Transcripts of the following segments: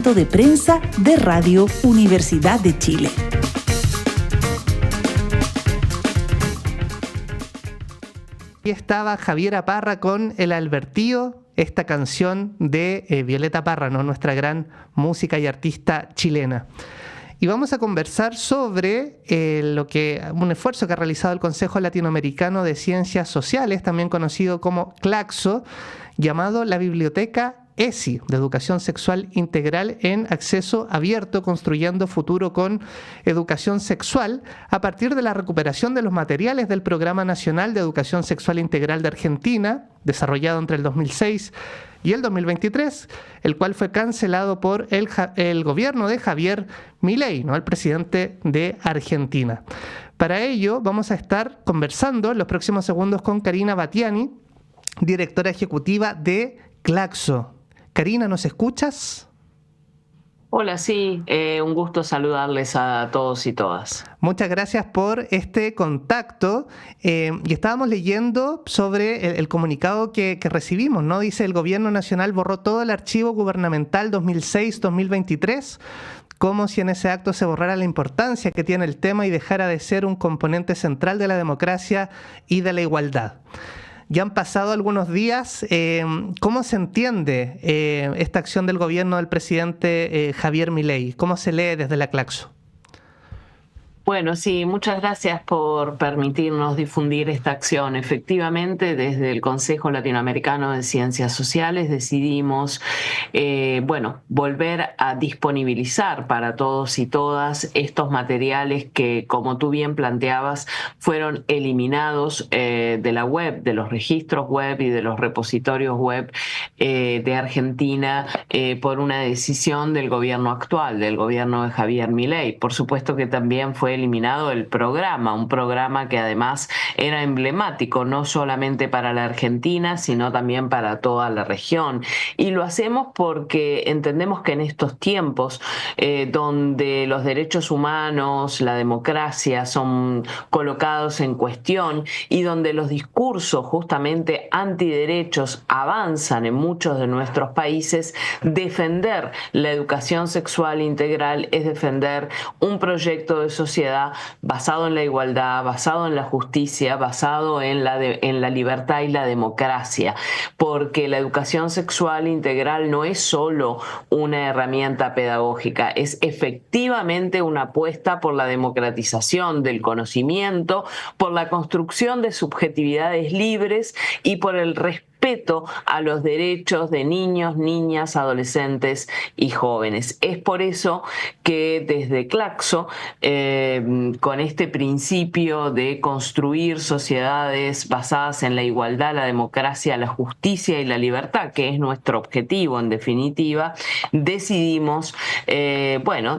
Departamento de Prensa de Radio Universidad de Chile. Aquí estaba Javiera Parra con El Albertío, esta canción de Violeta Parra, ¿no? Nuestra gran música y artista chilena. Y vamos a conversar sobre un esfuerzo que ha realizado el Consejo Latinoamericano de Ciencias Sociales, también conocido como CLACSO, llamado la Biblioteca ESI, de Educación Sexual Integral en Acceso Abierto, construyendo futuro con educación sexual, a partir de la recuperación de los materiales del Programa Nacional de Educación Sexual Integral de Argentina, desarrollado entre el 2006 y el 2023, el cual fue cancelado por el gobierno de Javier Milei, ¿no? El presidente de Argentina. Para ello vamos a estar conversando en los próximos segundos con Karina Batiani, directora ejecutiva de CLACSO. Karina, ¿nos escuchas? Hola, sí, un gusto saludarles a todos y todas. Muchas gracias por este contacto. Y estábamos leyendo sobre el comunicado que recibimos, ¿no? Dice: el Gobierno Nacional borró todo el archivo gubernamental 2006-2023, como si en ese acto se borrara la importancia que tiene el tema y dejara de ser un componente central de la democracia y de la igualdad. Ya han pasado algunos días. ¿Cómo se entiende esta acción del gobierno del presidente Javier Milei? ¿Cómo se lee desde la CLACSO? Bueno, sí, muchas gracias por permitirnos difundir esta acción. Efectivamente, desde el Consejo Latinoamericano de Ciencias Sociales decidimos, volver a disponibilizar para todos y todas estos materiales que, como tú bien planteabas, fueron eliminados de la web, de los registros web y de los repositorios web de Argentina por una decisión del gobierno actual, del gobierno de Javier Milei. Por supuesto que también fue eliminado el programa, un programa que además era emblemático no solamente para la Argentina, sino también para toda la región. Y lo hacemos porque entendemos que en estos tiempos donde los derechos humanos, la democracia son colocados en cuestión y donde los discursos justamente antiderechos avanzan en muchos de nuestros países, defender la educación sexual integral es defender un proyecto de sociedad basado en la igualdad, basado en la justicia, basado en la libertad y la democracia, porque la educación sexual integral no es solo una herramienta pedagógica, es efectivamente una apuesta por la democratización del conocimiento, por la construcción de subjetividades libres y por el respeto a los derechos de niños, niñas, adolescentes y jóvenes. Es por eso que desde CLACSO, con este principio de construir sociedades basadas en la igualdad, la democracia, la justicia y la libertad, que es nuestro objetivo en definitiva, decidimos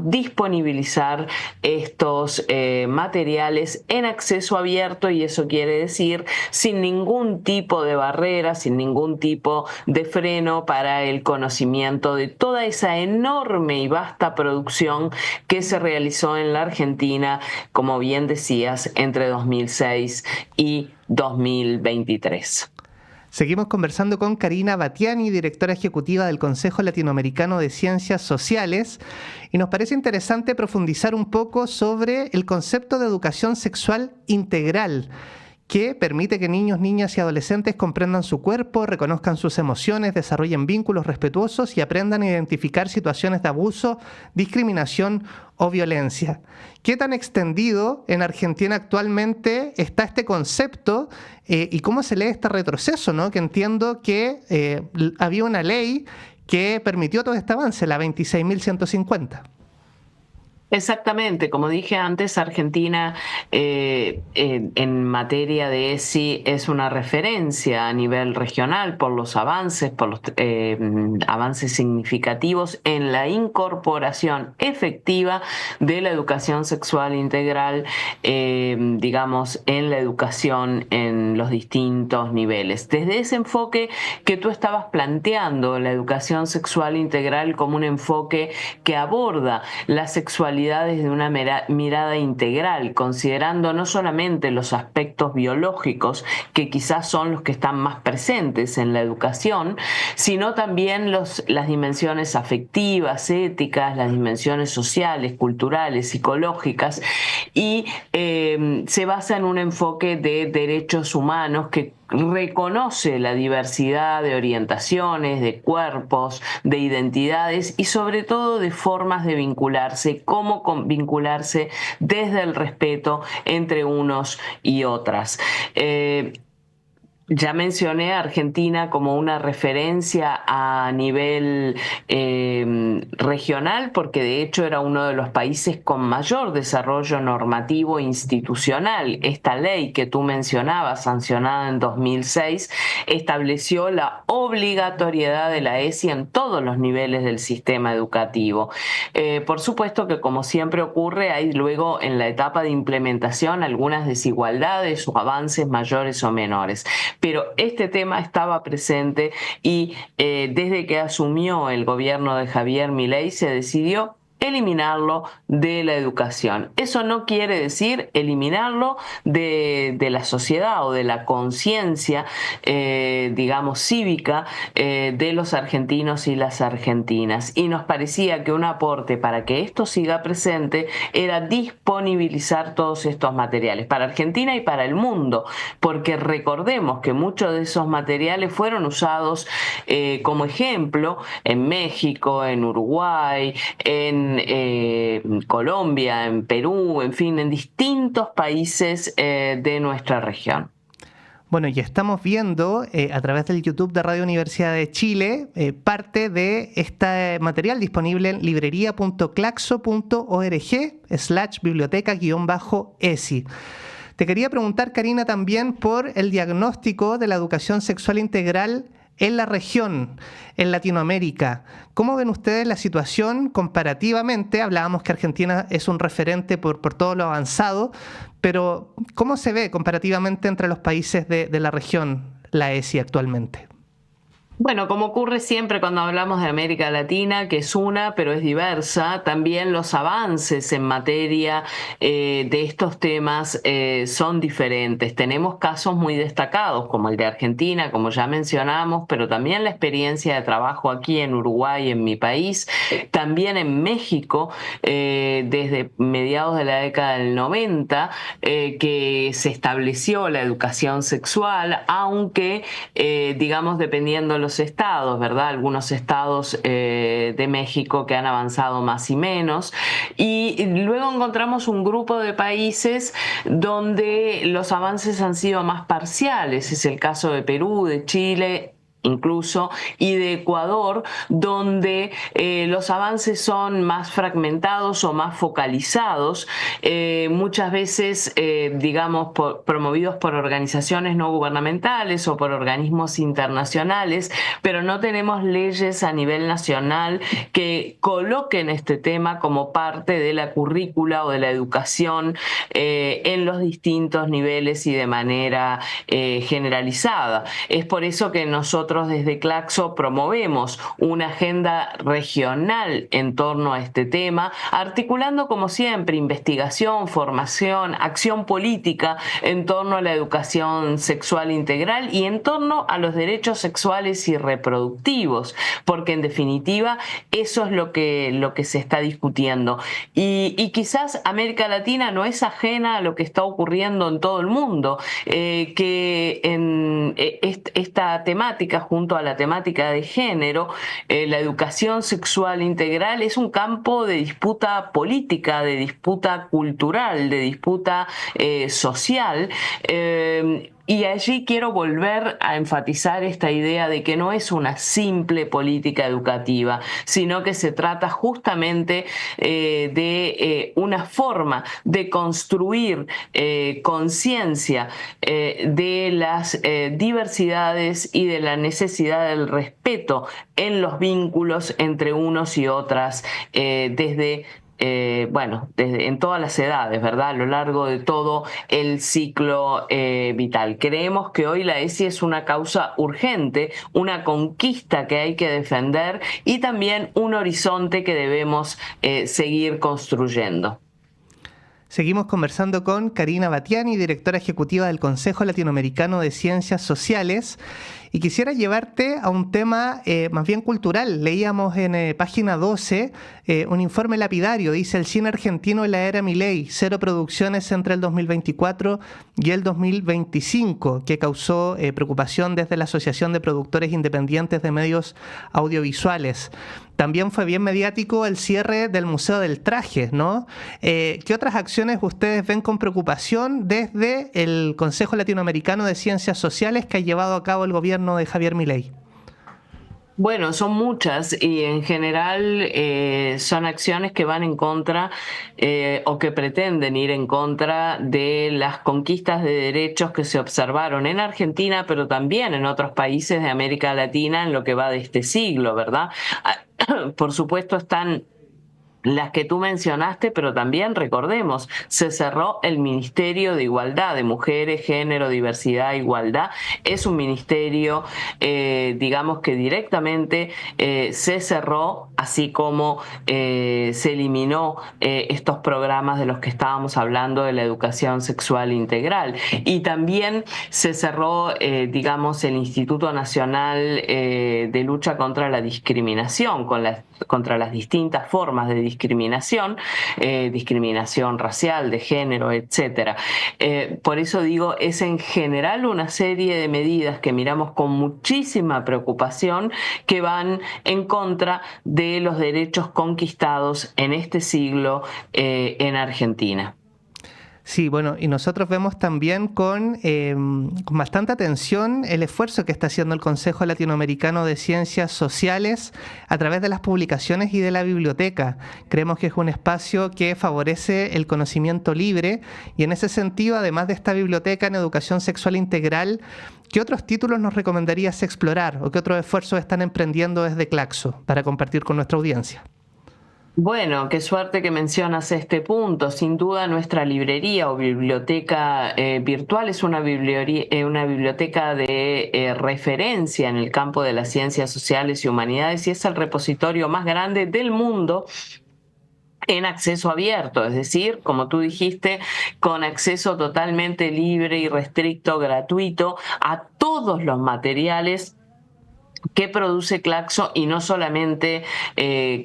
disponibilizar estos materiales en acceso abierto, y eso quiere decir sin ningún tipo de barrera, sin ningún tipo de freno para el conocimiento de toda esa enorme y vasta producción que se realizó en la Argentina, como bien decías, entre 2006 y 2023. Seguimos conversando con Karina Batiani, directora ejecutiva del Consejo Latinoamericano de Ciencias Sociales, y nos parece interesante profundizar un poco sobre el concepto de educación sexual integral, que permite que niños, niñas y adolescentes comprendan su cuerpo, reconozcan sus emociones, desarrollen vínculos respetuosos y aprendan a identificar situaciones de abuso, discriminación o violencia. ¿Qué tan extendido en Argentina actualmente está este concepto y cómo se lee este retroceso, ¿no? Que entiendo que había una ley que permitió todo este avance, la 26.150. Exactamente, como dije antes, Argentina en materia de ESI es una referencia a nivel regional por los avances significativos en la incorporación efectiva de la educación sexual integral, en la educación en los distintos niveles. Desde ese enfoque que tú estabas planteando, la educación sexual integral como un enfoque que aborda la sexualidad sexualidad desde una mirada integral, considerando no solamente los aspectos biológicos, que quizás son los que están más presentes en la educación, sino también las dimensiones afectivas, éticas, las dimensiones sociales, culturales, psicológicas, y se basa en un enfoque de derechos humanos que reconoce la diversidad de orientaciones, de cuerpos, de identidades y sobre todo de formas de vincularse, cómo vincularse desde el respeto entre unos y otras. Ya mencioné a Argentina como una referencia a nivel regional, porque de hecho era uno de los países con mayor desarrollo normativo institucional. Esta ley que tú mencionabas, sancionada en 2006, estableció la obligatoriedad de la ESI en todos los niveles del sistema educativo. Por supuesto que, como siempre ocurre, hay luego en la etapa de implementación algunas desigualdades o avances mayores o menores. Pero este tema estaba presente y desde que asumió el gobierno de Javier Milei se decidió eliminarlo de la educación. Eso no quiere decir eliminarlo de la sociedad o de la conciencia, digamos, cívica de los argentinos y las argentinas. Y nos parecía que un aporte para que esto siga presente era disponibilizar todos estos materiales para Argentina y para el mundo, porque recordemos que muchos de esos materiales fueron usados como ejemplo en México, en Uruguay, en Colombia, en Perú, en fin, en distintos países de nuestra región. Bueno, y estamos viendo a través del YouTube de Radio Universidad de Chile parte de este material disponible en librería.claxo.org/biblioteca-ESI. Te quería preguntar, Karina, también por el diagnóstico de la educación sexual integral en la región, en Latinoamérica. ¿Cómo ven ustedes la situación comparativamente? Hablábamos que Argentina es un referente por todo lo avanzado, pero ¿cómo se ve comparativamente entre los países de la región la ESI actualmente? Bueno, como ocurre siempre cuando hablamos de América Latina, que es una, pero es diversa, también los avances en materia de estos temas son diferentes. Tenemos casos muy destacados, como el de Argentina, como ya mencionamos, pero también la experiencia de trabajo aquí en Uruguay, en mi país, también en México, desde mediados de la década del 90, que se estableció la educación sexual, aunque, digamos, dependiendo de los estados, ¿verdad? Algunos estados de México que han avanzado más y menos. Y luego encontramos un grupo de países donde los avances han sido más parciales. Es el caso de Perú, de Chile, incluso, y de Ecuador, donde los avances son más fragmentados o más focalizados, muchas veces, digamos, promovidos por organizaciones no gubernamentales o por organismos internacionales, pero no tenemos leyes a nivel nacional que coloquen este tema como parte de la currícula o de la educación en los distintos niveles y de manera generalizada. Es por eso que nosotros desde Claxo promovemos una agenda regional en torno a este tema, articulando como siempre investigación, formación, acción política en torno a la educación sexual integral y en torno a los derechos sexuales y reproductivos, porque en definitiva eso es lo que se está discutiendo. Y quizás América Latina no es ajena a lo que está ocurriendo en todo el mundo, que en esta temática, junto a la temática de género, la educación sexual integral es un campo de disputa política, de disputa cultural, de disputa social. Y allí quiero volver a enfatizar esta idea de que no es una simple política educativa, sino que se trata justamente de una forma de construir conciencia de las diversidades y de la necesidad del respeto en los vínculos entre unos y otras desde en todas las edades, ¿verdad? A lo largo de todo el ciclo vital. Creemos que hoy la ESI es una causa urgente, una conquista que hay que defender y también un horizonte que debemos seguir construyendo. Seguimos conversando con Karina Batiani, directora ejecutiva del Consejo Latinoamericano de Ciencias Sociales. Y quisiera llevarte a un tema más bien cultural. Leíamos en página 12 un informe lapidario. Dice: el cine argentino en la era Milei, 0 producciones entre el 2024 y el 2025, que causó preocupación desde la Asociación de Productores Independientes de Medios Audiovisuales. También fue bien mediático el cierre del Museo del Traje, ¿no? ¿Qué otras acciones ustedes ven con preocupación desde el Consejo Latinoamericano de Ciencias Sociales que ha llevado a cabo el gobierno de Javier Milei? Bueno, son muchas y en general son acciones que van en contra o que pretenden ir en contra de las conquistas de derechos que se observaron en Argentina, pero también en otros países de América Latina en lo que va de este siglo, ¿verdad? Por supuesto están las que tú mencionaste, pero también recordemos, se cerró el Ministerio de Igualdad de Mujeres, Género, Diversidad e Igualdad. Es un ministerio, digamos que directamente se cerró, así como se eliminó estos programas de los que estábamos hablando de la educación sexual integral. Y también se cerró, digamos, el Instituto Nacional de Lucha contra la Discriminación, contra las distintas formas de discriminación, discriminación racial, de género, etcétera. Por eso digo, es en general una serie de medidas que miramos con muchísima preocupación que van en contra de los derechos conquistados en este siglo en Argentina. Sí, bueno, y nosotros vemos también con bastante atención el esfuerzo que está haciendo el Consejo Latinoamericano de Ciencias Sociales a través de las publicaciones y de la biblioteca. Creemos que es un espacio que favorece el conocimiento libre y en ese sentido, además de esta biblioteca en educación sexual integral, ¿qué otros títulos nos recomendarías explorar o qué otros esfuerzos están emprendiendo desde Claxo para compartir con nuestra audiencia? Bueno, qué suerte que mencionas este punto. Sin duda nuestra librería o biblioteca virtual es una biblioteca de referencia en el campo de las ciencias sociales y humanidades y es el repositorio más grande del mundo en acceso abierto, es decir, como tú dijiste, con acceso totalmente libre y restricto, gratuito a todos los materiales que produce Claxo y no solamente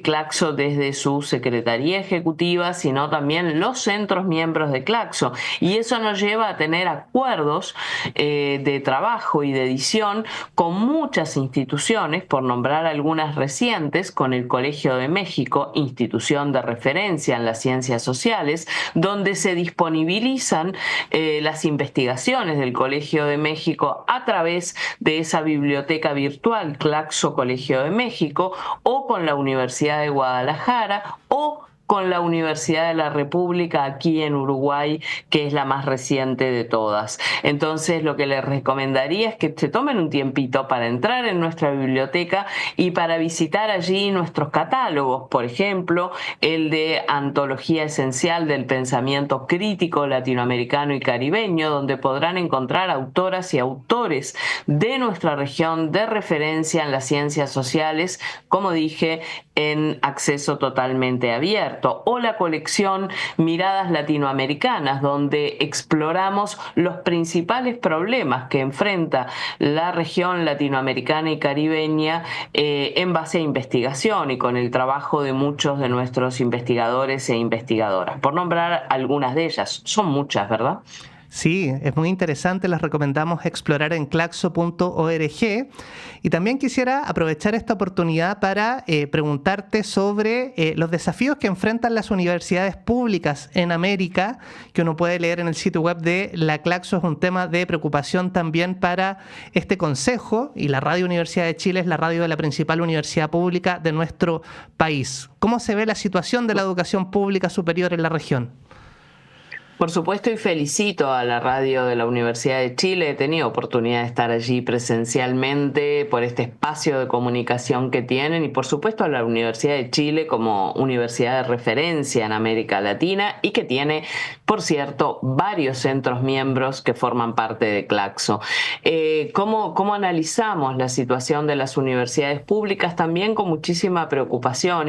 Claxo desde su Secretaría Ejecutiva, sino también los centros miembros de Claxo. Y eso nos lleva a tener acuerdos de trabajo y de edición con muchas instituciones, por nombrar algunas recientes, con el Colegio de México, institución de referencia en las ciencias sociales, donde se disponibilizan las investigaciones del Colegio de México a través de esa biblioteca virtual Claxo Colegio de México, o con la Universidad de Guadalajara, o con la Universidad de la República aquí en Uruguay, que es la más reciente de todas. Entonces, lo que les recomendaría es que se tomen un tiempito para entrar en nuestra biblioteca y para visitar allí nuestros catálogos, por ejemplo, el de Antología Esencial del Pensamiento Crítico Latinoamericano y Caribeño, donde podrán encontrar autoras y autores de nuestra región de referencia en las ciencias sociales, como dije, en acceso totalmente abierto, o la colección Miradas Latinoamericanas, donde exploramos los principales problemas que enfrenta la región latinoamericana y caribeña en base a investigación y con el trabajo de muchos de nuestros investigadores e investigadoras. Por nombrar algunas de ellas, son muchas, ¿verdad? Sí, es muy interesante, las recomendamos explorar en claxo.org. Y también quisiera aprovechar esta oportunidad para preguntarte sobre los desafíos que enfrentan las universidades públicas en América, que uno puede leer en el sitio web de la Claxo. Es un tema de preocupación también para este consejo, y la Radio Universidad de Chile es la radio de la principal universidad pública de nuestro país. ¿Cómo se ve la situación de la educación pública superior en la región? Por supuesto, y felicito a la radio de la Universidad de Chile. He tenido oportunidad de estar allí presencialmente por este espacio de comunicación que tienen y por supuesto a la Universidad de Chile como universidad de referencia en América Latina y que tiene, por cierto, varios centros miembros que forman parte de Claxo. ¿Cómo analizamos la situación de las universidades públicas? También con muchísima preocupación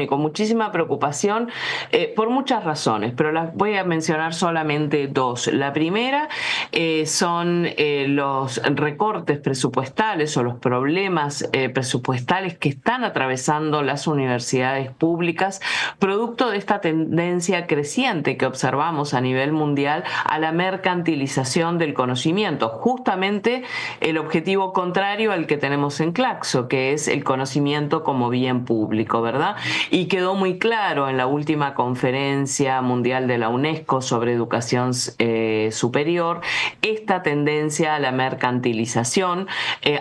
por muchas razones, pero las voy a mencionar solamente dos. La primera son los recortes presupuestales o los problemas presupuestales que están atravesando las universidades públicas, producto de esta tendencia creciente que observamos a nivel mundial a la mercantilización del conocimiento, justamente el objetivo contrario al que tenemos en Claxo, que es el conocimiento como bien público, ¿verdad? Y quedó muy claro en la última conferencia mundial de la UNESCO sobre educación superior esta tendencia a la mercantilización,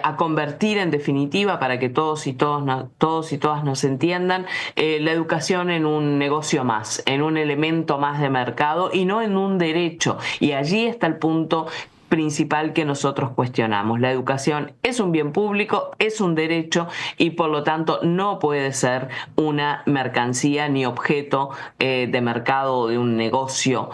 a convertir en definitiva, para que todos y todas nos entiendan, la educación en un negocio más, en un elemento más de mercado y no en un derecho. Y allí está el punto principal que nosotros cuestionamos. La educación es un bien público, es un derecho y por lo tanto no puede ser una mercancía ni objeto de mercado o de un negocio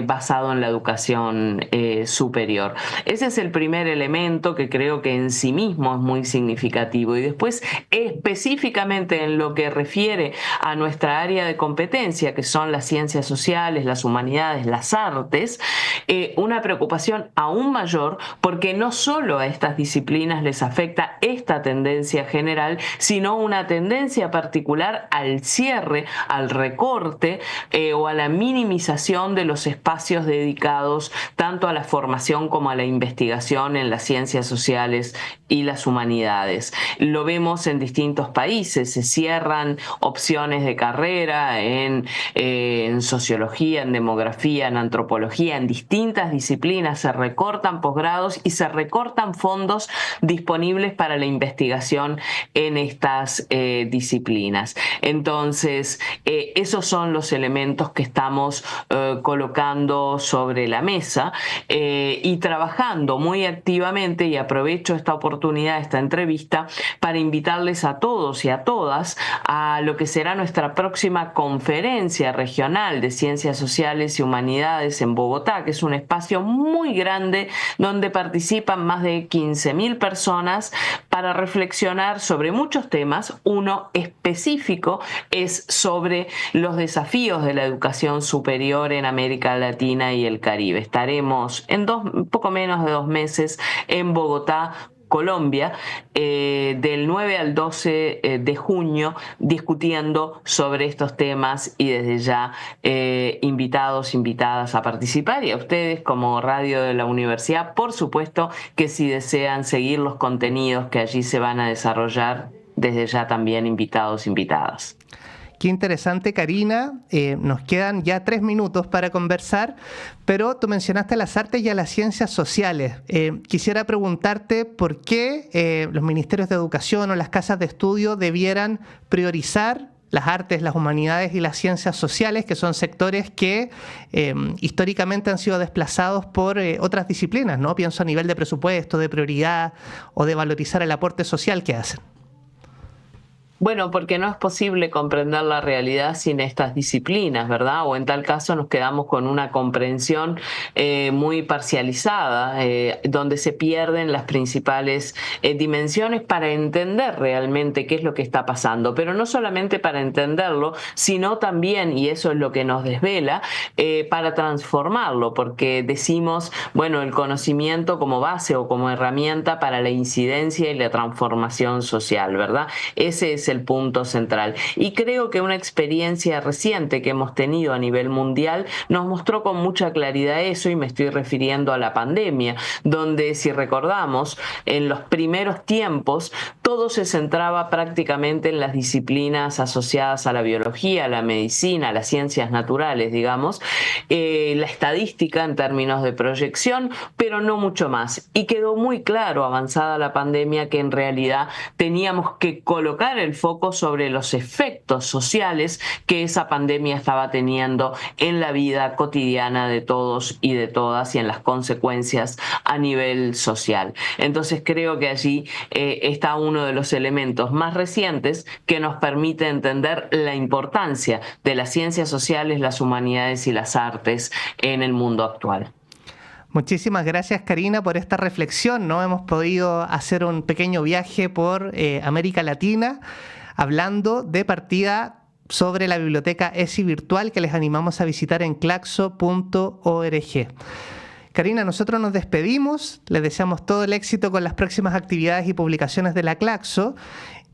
basado en la educación superior. Ese es el primer elemento que creo que en sí mismo es muy significativo. Y después, específicamente en lo que refiere a nuestra área de competencia, que son las ciencias sociales, las humanidades, las artes, una preocupación aún mayor, porque no solo a estas disciplinas les afecta esta tendencia general, sino una tendencia particular al cierre, al recorte o a la minimización de los espacios dedicados tanto a la formación como a la investigación en las ciencias sociales y las humanidades. Lo vemos en distintos países, se cierran opciones de carrera en sociología, en demografía, en antropología, en distintas disciplinas, se recortan posgrados y se recortan fondos disponibles para la investigación en estas disciplinas. Entonces, esos son los elementos que estamos colocando sobre la mesa y trabajando muy activamente, y aprovecho esta oportunidad, esta entrevista, para invitarles a todos y a todas a lo que será nuestra próxima conferencia regional de Ciencias Sociales y Humanidades en Bogotá, que es un espacio muy grande donde participan más de 15.000 personas para reflexionar sobre muchos temas. Uno específico es sobre los desafíos de la educación superior en América Latina y el Caribe. Estaremos en poco menos de 2 meses en Bogotá, Colombia, del 9 al 12 de junio, discutiendo sobre estos temas, y desde ya invitadas a participar, y a ustedes como radio de la universidad, por supuesto que si desean seguir los contenidos que allí se van a desarrollar, desde ya también invitadas. Qué interesante, Karina. Nos quedan ya 3 minutos para conversar, pero tú mencionaste a las artes y a las ciencias sociales. Quisiera preguntarte por qué los ministerios de educación o las casas de estudio debieran priorizar las artes, las humanidades y las ciencias sociales, que son sectores que históricamente han sido desplazados por otras disciplinas, ¿no? Pienso a nivel de presupuesto, de prioridad o de valorizar el aporte social que hacen. Bueno, porque no es posible comprender la realidad sin estas disciplinas, ¿verdad? O en tal caso nos quedamos con una comprensión muy parcializada, donde se pierden las principales dimensiones para entender realmente qué es lo que está pasando. Pero no solamente para entenderlo, sino también, y eso es lo que nos desvela, para transformarlo, porque decimos, bueno, el conocimiento como base o como herramienta para la incidencia y la transformación social, ¿verdad? Ese es el punto central. Y creo que una experiencia reciente que hemos tenido a nivel mundial nos mostró con mucha claridad eso, y me estoy refiriendo a la pandemia, donde, si recordamos, en los primeros tiempos todo se centraba prácticamente en las disciplinas asociadas a la biología, a la medicina, a las ciencias naturales, digamos, la estadística en términos de proyección, pero no mucho más. Y quedó muy claro, avanzada la pandemia, que en realidad teníamos que colocar el foco sobre los efectos sociales que esa pandemia estaba teniendo en la vida cotidiana de todos y de todas y en las consecuencias a nivel social. Entonces creo que allí está uno de los elementos más recientes que nos permite entender la importancia de las ciencias sociales, las humanidades y las artes en el mundo actual. Muchísimas gracias, Karina, por esta reflexión, ¿no? Hemos podido hacer un pequeño viaje por América Latina, hablando de partida sobre la biblioteca ESI virtual que les animamos a visitar en claxo.org. Karina, nosotros nos despedimos, les deseamos todo el éxito con las próximas actividades y publicaciones de la Claxo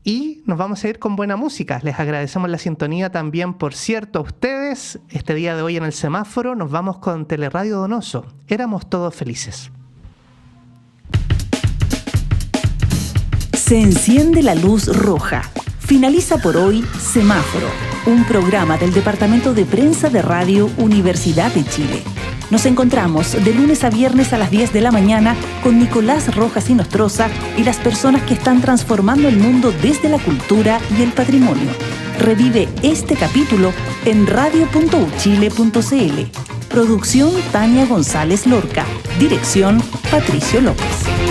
y nos vamos a ir con buena música. Les agradecemos la sintonía también, por cierto, a ustedes. Este día de hoy en el semáforo nos vamos con Teleradio Donoso. Éramos todos felices. Se enciende la luz roja. Finaliza por hoy Semáforo, un programa del Departamento de Prensa de Radio Universidad de Chile. Nos encontramos de lunes a viernes a las 10 de la mañana con Nicolás Rojas y Nostroza y las personas que están transformando el mundo desde la cultura y el patrimonio. Revive este capítulo en radio.uchile.cl. Producción Tania González Lorca. Dirección Patricio López.